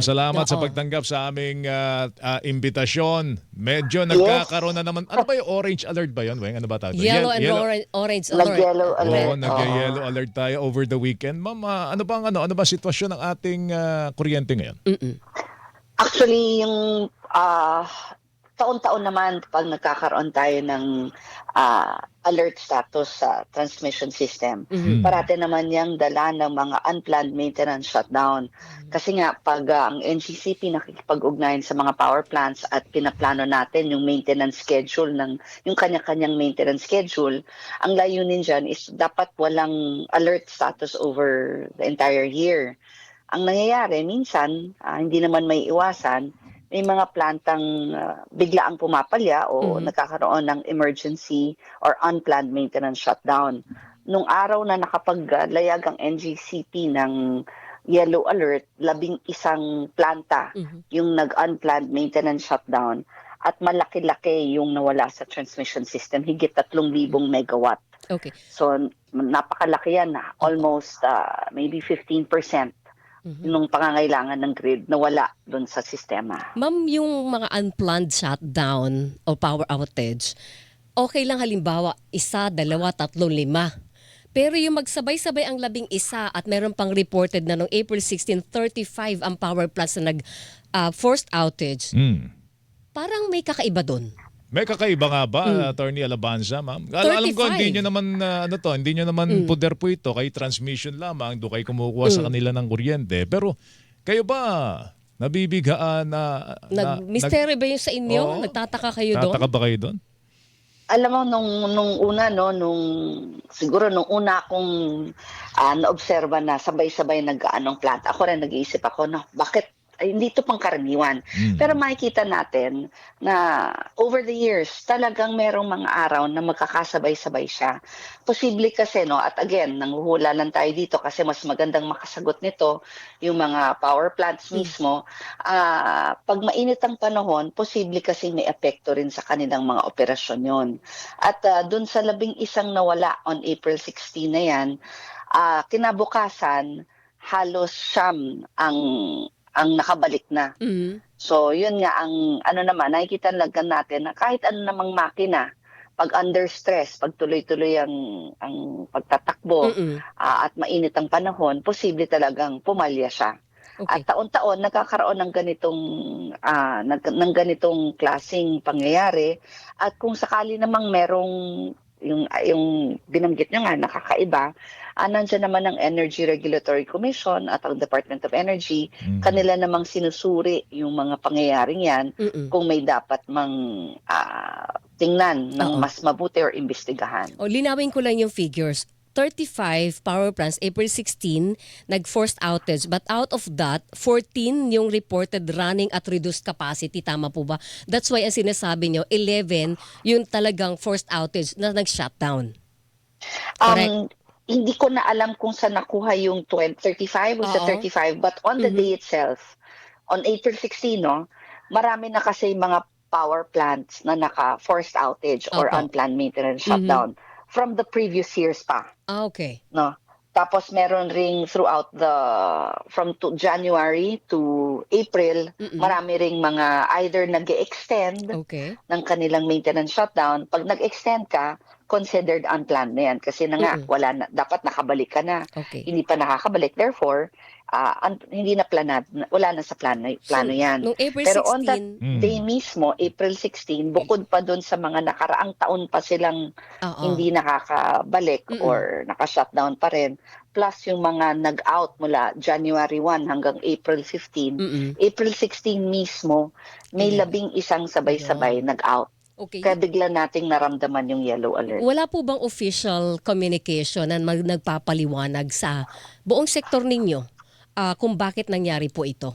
Salamat sa Oo. pagtanggap sa aming imbitasyon. Medyo Yes, nagkakaroon na naman. Ano ba yung orange alert ba yun, Weng? Ano ba tawag doon? Yellow and Yellow. orange alert. nag-yellow Oo, alert. nagya-yellow Oo. alert tayo over the weekend. Ma'am, ano ba sitwasyon ng ating kuryente ngayon? Mm-mm. Actually, yung taon-taon naman 'pag nagkakaroon tayo ng alert status sa transmission system, Mhm. parati naman yang dala ng mga unplanned maintenance shutdown. Kasi nga 'pag ang NGCP nakikipag-ugnayan sa mga power plants at pinaplano natin yung maintenance schedule yung kanya-kanyang maintenance schedule, ang layunin diyan is dapat walang alert status over the entire year. Ang nangyayari minsan, hindi naman may iwasan, may mga plantang biglaang pumapalya o Mhm. nagkakaroon ng emergency or unplanned maintenance shutdown. Nung araw na nakapaglayag ang NGCP ng yellow alert, 11 planta Mhm. yung nag-unplanned maintenance shutdown at malaki-laki yung nawala sa transmission system, higit 3,000 megawatt. Okay. So napakalaki yan, Opo. almost maybe 15% Mhm. nung pangangailangan ng grid na wala do'n sa sistema. Ma'am, yung mga unplanned shutdown o power outage, okay lang halimbawa isa, dalawa, tatlo, lima. Pero yung magsabay-sabay ang 11 at meron pang reported na noong April 16, 35 ang power plants na forced outage, Hmm. parang may kakaiba doon. May kakaiba nga ba, Attorney Alabanza, ma'am? Alam ko, 35. hindi nyo naman puder po ito, kay transmission lamang, doon kayo kumukuha sa kanila ng kuryente. Pero kayo ba, nabibigaan Nag-mystery ba yun sa inyo? Oo. Nagtataka kayo doon? Tataka ba kayo doon? Alam mo nung una 'no, siguro nung una akong naobserba na sabay-sabay nag-aano ang planta, ako rin nag-iisip ako na bakit ay hindi 'to pangkaraniwan. Pero makikita natin na over the years talagang merong mga araw na magkakasabay-sabay siya. Posible kasi 'no, at again nanghuhula lang tayo dito kasi mas magandang makasagot nito yung mga power plants mismo. 'Pag mainit ang panahon, posible kasi may epekto rin sa kanilang mga operasyon 'yon. At dun sa 11 nawala on April 16 na 'yan, kinabukasan halos siyam ang nakabalik na. Mhm. So yun nga ang ano naman, nakikita lang natin na kahit ano namang makina, 'pag under stress, 'pag tuloy-tuloy ang pagtatakbo, Mm. at mainit ang panahon, posible talagang pumalya siya. Okay. At taon-taon nagkakaroon ng ganitong klaseng pangyayari, at kung sakali namang merong yung binanggit niyo nga nakakaiba, nandiyan naman ang Energy Regulatory Commission at ang Department of Energy, kanila namang sinusuri yung mga pangyayaring 'yan Mm. kung may dapat mang tingnan ng Oo. mas mabuti or imbestigahan. O, linawin ko lang yung figures. 35 power plants, April 16, nag-forced outage. But out of that, 14 yung reported running at reduced capacity. Tama po ba? That's why ang sinasabi nyo, 11 yung talagang forced outage na nag-shutdown. Correct? Hindi ko na alam kung saan nakuha yung 35 o sa Oo. 35, but on the day itself, on April 16 'no, marami na kasi mga power plants na naka-forced outage or Opo. unplanned maintenance shutdown from the previous years pa. Okay. 'No. Tapos meron ring throughout from January to April, marami ring mga either nag-e-extend Okay. ng kanilang maintenance shutdown. 'Pag nag-extend ka, considered unplanned na 'yan kasi na nga wala na, dapat nakabalik ka na. Okay. Hindi pa nakakabalik, therefore, hindi na wala na sa plano So, 'yan. nung April Pero on that 16, day mismo, April 16, bukod pa dun sa mga nakaraang taon pa silang oo. hindi nakakabalik or naka-shutdown pa rin, plus yung mga nag-out mula January 1 hanggang April 15, Mm. April 16 mismo, may 11. 11 sabay-sabay Yun. nag-out. Okay. Kaya bigla nating naramdaman yung yellow alert. Wala po bang official communication na nagpapaliwanag sa buong sektor ninyo kung bakit nangyari po ito?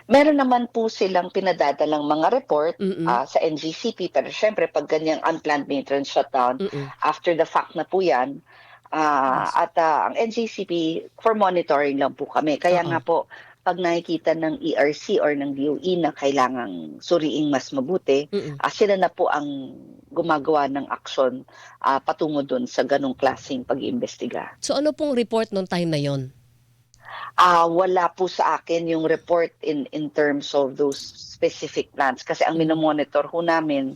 Meron naman po silang pinadadalang mga report Mm. sa NGCP, pero syempre 'pag ganyang unplanned maintenance shutdown, Mm. after the fact na po 'yan. Yes. At ang NGCP, for monitoring lang po kami. Kaya Oo. nga po, 'pag nakikita ng ERC or ng DOE na kailangang suriing mas mabuti, Mm. sila na po ang gumagawa ng aksyon patungo dun sa ganong klaseng pag-iimbestiga. So ano pong report nung time na yon? Wala po sa akin yung report in terms of those specific plants kasi ang minomonitor ho namin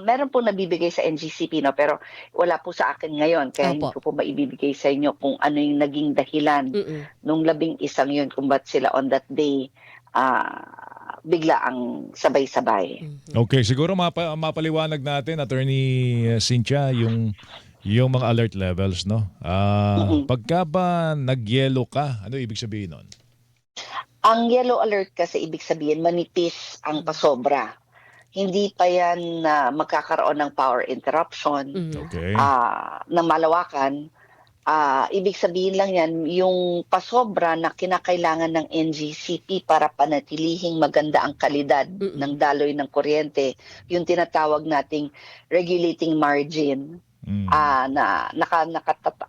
meron po nabibigay sa NGCP 'no, pero wala po sa akin ngayon kaya hindi Opo. ko po maibibigay sa inyo kung ano yung naging dahilan Mm. nung 11 yun kung ba't sila on that day, bigla ang sabay-sabay. Okay, siguro mapaliwanag natin, Attorney Cynthia, yung mga alert levels, no? Mm. Pagka ba nag-yellow ka, ano ibig sabihin nun? Ang yellow alert kasi ibig sabihin manipis ang pasobra. Hindi pa yan na magkakaroon ng power interruption, Mhm. Okay. na malawakan. Ibig sabihin lang yan yung pasobra na kinakailangan ng NGCP para panatilihing maganda ang kalidad ng daloy ng kuryente, yung tinatawag nating regulating margin, Mm. na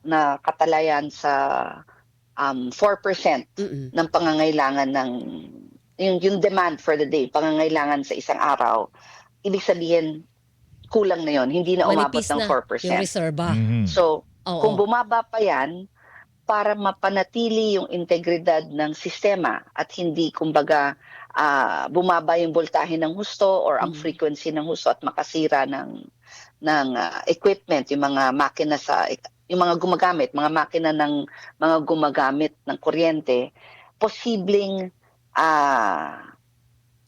nakatalayan sa 4% Mm. ng pangangailangan ng yung demand for the day, pangangailangan sa isang araw. Ibig sabihin kulang na yon, hindi na umabot Manipis ng na 4%. yung reserba. Mhm. So, kung Oo. bumaba pa yan, para mapanatili yung integridad ng sistema at hindi kumbaga bumaba yung voltahe ng husto or ang frequency ng husto at makasira ng equipment, yung mga makina yung mga mga makina ng mga gumagamit ng kuryente, posibleng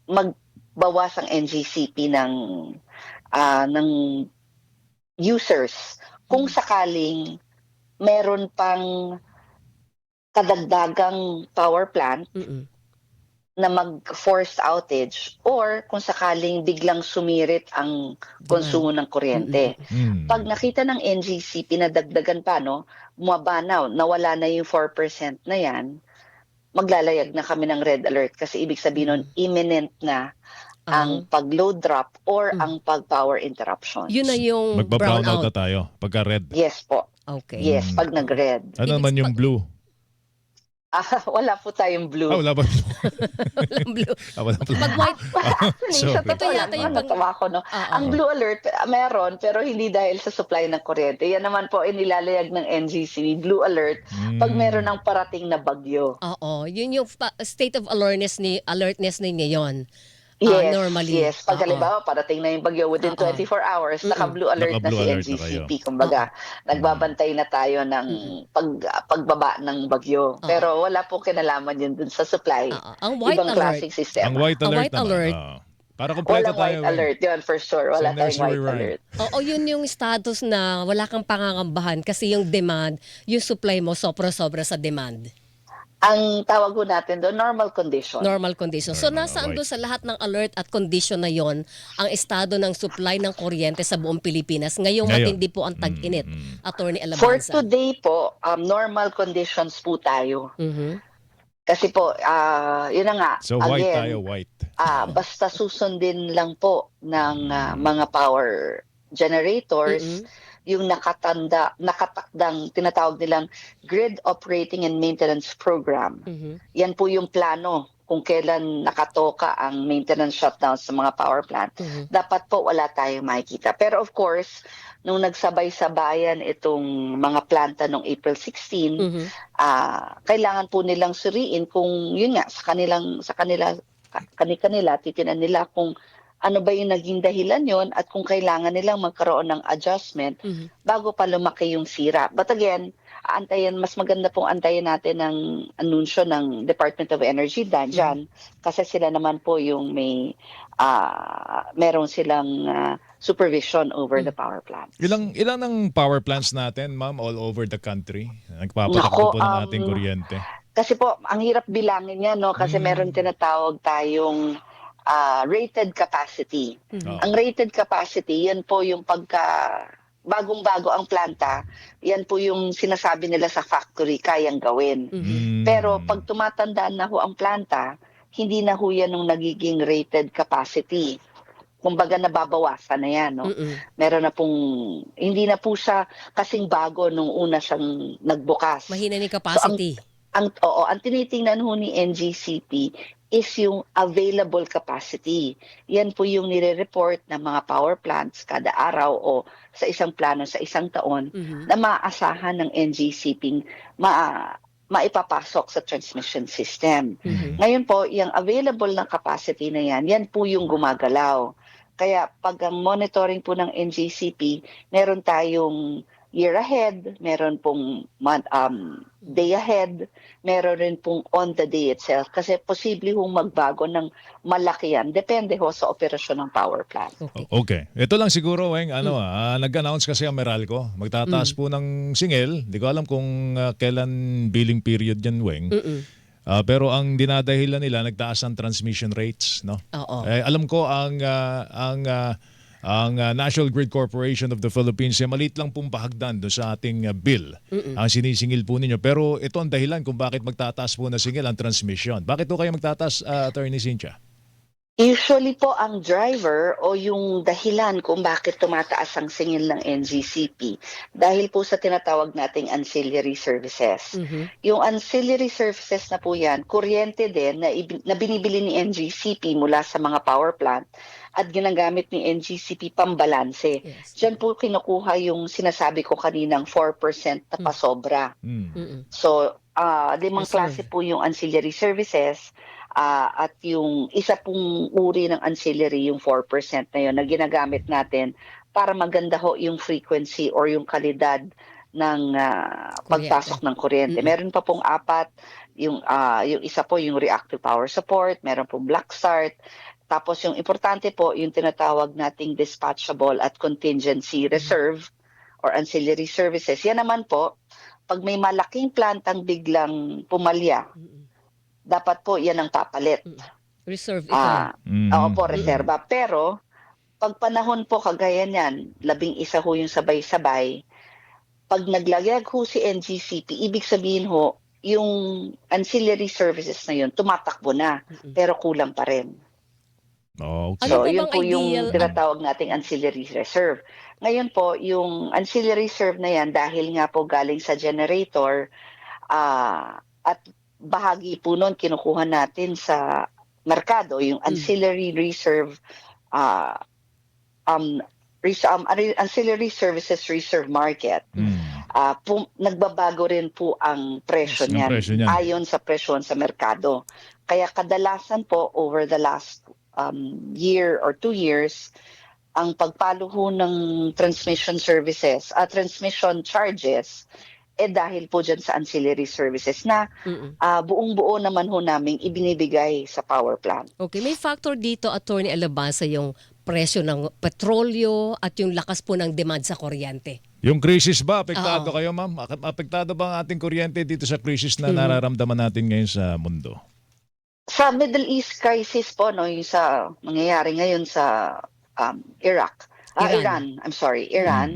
magbawas ang NGCP ng users kung sakaling meron pang kadagdagang power plant Mm. na mag-forced outage or kung sakaling biglang sumirit ang konsumo ng kuryente. Mm. Pag nakita ng NGCP na dagdagan pa, no, bumaba na, nawala na yung 4% na yan, maglalayag na kami ng red alert kasi ibig sabihin nun, imminent na ang pag-load drop or ang pag-power interruption. Yun na yung Magba-brown out na brownout. tayo pagka red. Yes po. Okay. Yes, pag nag-red. Ano naman yung blue? Wala po tayong blue. Wala ba? Walang blue. Wala blue. Pag white, Actually, sa sorry. totoo lang, Ito yata yung natawa ko, no? Oo. Ang blue alert, meron, pero hindi dahil sa supply ng kuryente. Yan naman po inilalayag ng NGC, blue alert, pag meron ng parating na bagyo. oo, yun yung state of alertness ninyo yon. Yes, Normally. yes. Pag Oo. halimbawa, parating na yung bagyo within Oo. 24 hours, naka-blue alert na Naka-blue si alert na NGCP. kayo. Kumbaga, nagbabantay na tayo ng pagbaba ng bagyo. Pero wala po kinalaman yun dun sa supply. Oo. Ang white Ibang alert. klaseng sistema. Ang white Ang alert white naman. alert. Para kompleto Walang tayo. white alert. Yun, for sure. Wala Sa tayong nursery white rhyme. alert. Oo, yun yung status na wala kang pangangambahan kasi yung demand, yung supply mo sobra-sobra sa demand. Ang tawag ko natin doon, normal condition. Normal condition. So Normal, nasaan white. doon sa lahat ng alert at condition na yon ang estado ng supply ng kuryente sa buong Pilipinas. Ngayong Ngayon. matindi po ang tag-init. Attorney For Alabanza. today po, normal conditions po tayo. Mhm. Kasi po, yun na nga, So white again, tayo, white. basta susundin lang po ng mga power generators, yung nakatakdang tinatawag nilang Grid Operating and Maintenance Program. Mhm. Yan po yung plano kung kailan nakatoka ang maintenance shutdown sa mga power plant. Dapat po wala tayong makikita. Pero of course, nung nagsabay-sabayan itong mga planta noong April 16, kailangan po nilang suriin kung yun nga sa kanila titinan nila kung ano ba yung naging dahilan yon at kung kailangan nilang magkaroon ng adjustment bago pa lumaki yung sira. But again, mas maganda pong antayin natin ng anunsyo ng Department of Energy dyan kasi sila naman po yung meron silang supervision over the power plants. Ilang ang power plants natin, ma'am, all over the country? Nako, Nagpapatakbo po ng ating kuryente. Kasi po, ang hirap bilangin yan, no? Kasi meron tinatawag tayong rated capacity. Ang rated capacity, yan po yung bagong-bago ang planta, yan po yung sinasabi nila sa factory, kayang gawin. Pero pag tumatandaan na ho ang planta, hindi na ho yan yung nagiging rated capacity. Kumbaga nababawasan na yan. No? Meron na pong, hindi na po siya kasing bago nung una siyang nagbukas. Mahina ni capacity. Ang tinitingnan ho ni NGCP is yung available capacity. Yan po yung nire-report ng mga power plants kada araw o sa isang plano sa isang taon na maaasahan ng NGCP maipapasok sa transmission system. Mhm. Ngayon po, yung available ng capacity na yan po yung gumagalaw. Kaya pag ang monitoring po ng NGCP, meron tayong year ahead, meron pong day ahead, meron rin pong on the day itself. Kasi posible hong magbago ng malaki yan. Depende ho sa operasyon ng power plant. Okay. Okay. Ito lang siguro, Weng, nag-announce kasi ang Meralco. Magtataas po ng singil. Hindi ko alam kung kailan billing period yan, Weng. Pero ang dinadahilan nila, nagtaas ang transmission rates, no? Oo. Alam ko ang National Grid Corporation of the Philippines, maliit lang pong bahagdan doon sa ating bill ang sinisingil po ninyo. Pero ito ang dahilan kung bakit magtataas po na singil ang transmission. Bakit po kayo magtataas, Attorney Cynthia? Usually po ang driver o yung dahilan kung bakit tumataas ang singil ng NGCP dahil po sa tinatawag nating ancillary services. Yung ancillary services na po yan, kuryente din na binibili ni NGCP mula sa mga power plant at ginagamit ni NGCP pambalanse. Yes. Diyan po kinukuha yung sinasabi ko kaninang 4% na pasobra. So, limang Reserve. klase po yung ancillary services. At yung isa pong uri ng ancillary, yung 4% na yun, na ginagamit natin para maganda ho yung frequency or yung kalidad ng pagpasok ng kuryente. Meron pa pong 4, yung isa po yung reactive power support, meron pong black start, tapos yung importante po, yung tinatawag nating dispatchable at contingency reserve or ancillary services. Yan naman po, pag may malaking plantang biglang pumalya, dapat po yan ang papalit. Reserve ito. Oo po, reserba. Pero, pag panahon po kagaya niyan, 11 ho yung sabay-sabay, pag naglagay ho si NGCP, ibig sabihin ho, yung ancillary services na yun, tumatakbo na, pero kulang pa rin. Okay. Ano So, po yun bang po yung ideal- tinatawag nating ancillary reserve. Ngayon po, yung ancillary reserve na yan, dahil nga po galing sa generator, at bahagi po nun kinukuha natin sa merkado, yung ancillary reserve, ancillary services reserve market. Nagbabago rin po ang presyo Yes, ang niyan, presyo niyan. ayon sa presyon sa merkado. Kaya kadalasan po over the last year or 2 years, ang pagpalo ho ng transmission services, transmission charges, dahil po dyan sa ancillary services na buong-buo naman ho namin ibinibigay sa power plant. Okay, may factor dito, Attorney Alabanza, yung presyo ng petrolyo at yung lakas po ng demand sa kuryente. Yung crisis ba, apektado kayo, ma'am? Apektado ba ang ating kuryente dito sa crisis na nararamdaman natin ngayon sa mundo? Sa Middle East crisis po, no, yung sa nangyayari ngayon sa Iran,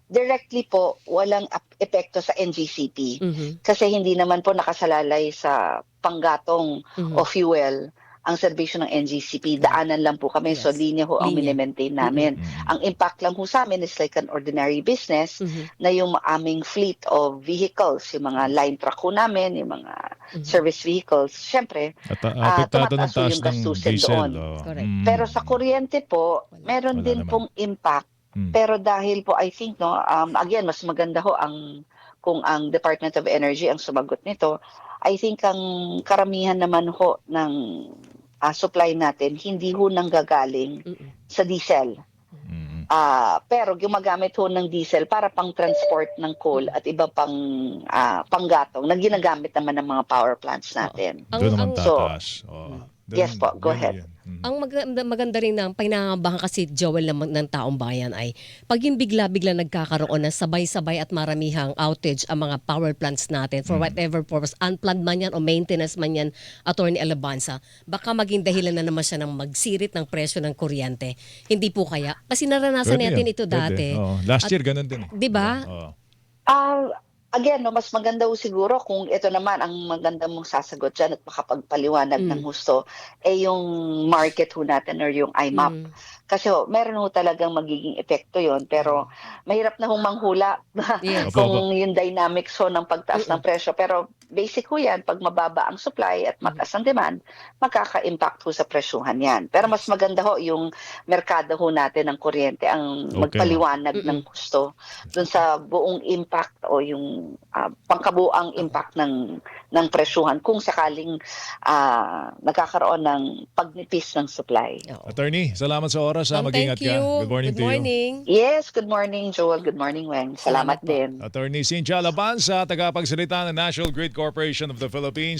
directly po walang epekto sa NGCP kasi hindi naman po nakasalalay sa panggatong o fuel ang serbisyo ng NGCP. Daanan lang po kami, so linya ho ang mini-maintain namin. Ang impact lang ho sa amin is like an ordinary business na yung aming fleet of vehicles, yung mga line truck ho namin, yung mga service vehicles, syempre, At apektado ng tumataas ho taas yung ng gastusin diesel. doon. Correct. Pero sa kuryente po, meron Wala din naman. pong impact. Pero dahil po I think again mas maganda ho kung ang Department of Energy ang sumagot nito. I think ang karamihan naman ho ng supply natin hindi ho nanggagaling sa diesel. Pero gumagamit ho ng diesel para pang-transport ng coal at iba pang panggatong na ginagamit naman ng mga power plants natin. Doon naman So, tataas. yes po, go ahead. Ang maganda rin ng pinangangabahan kasi, Joel, ng taong bayan ay pag yung bigla-bigla nagkakaroon ng sabay-sabay at maramihang outage ang mga power plants natin for whatever purpose, unplanned man yan o maintenance man yan, Attorney Alabanza, baka maging dahilan na naman siya ng magsirit ng presyo ng kuryente. Hindi po kaya? Kasi naranasan Pwede natin yan, ito pwede. dati. Last year, ganun din. Di ba? Again, mas maganda ho siguro kung ito naman ang maganda mong sasagot dyan at makapagpaliwanag ng husto, yung market ho natin or yung IMAP. Kasi meron ho talagang magiging epekto yon, pero mahirap na hong manghula Yes. kung yung dynamics ho ng pagtaas ng presyo. Pero basic ho yan, pag mababa ang supply at mataas ang demand, magkaka-impact ho sa presyuhan yan. Pero mas maganda ho yung merkado ho natin ng kuryente ang magpaliwanag ng husto dun sa buong impact o yung pangkabuang impact ng presyuhan kung sakaling nagkakaroon ng pagnipis ng supply. Oo. Attorney, salamat sa oras. Ma'am, Mag-ingat thank ka. you. Good morning Good to you. morning. Yes, good morning, Joel. Good morning, Weng. Salamat Salamat po. din. Attorney Cynthia Labanza, tagapagsalita ng National Grid Corporation of the Philippines.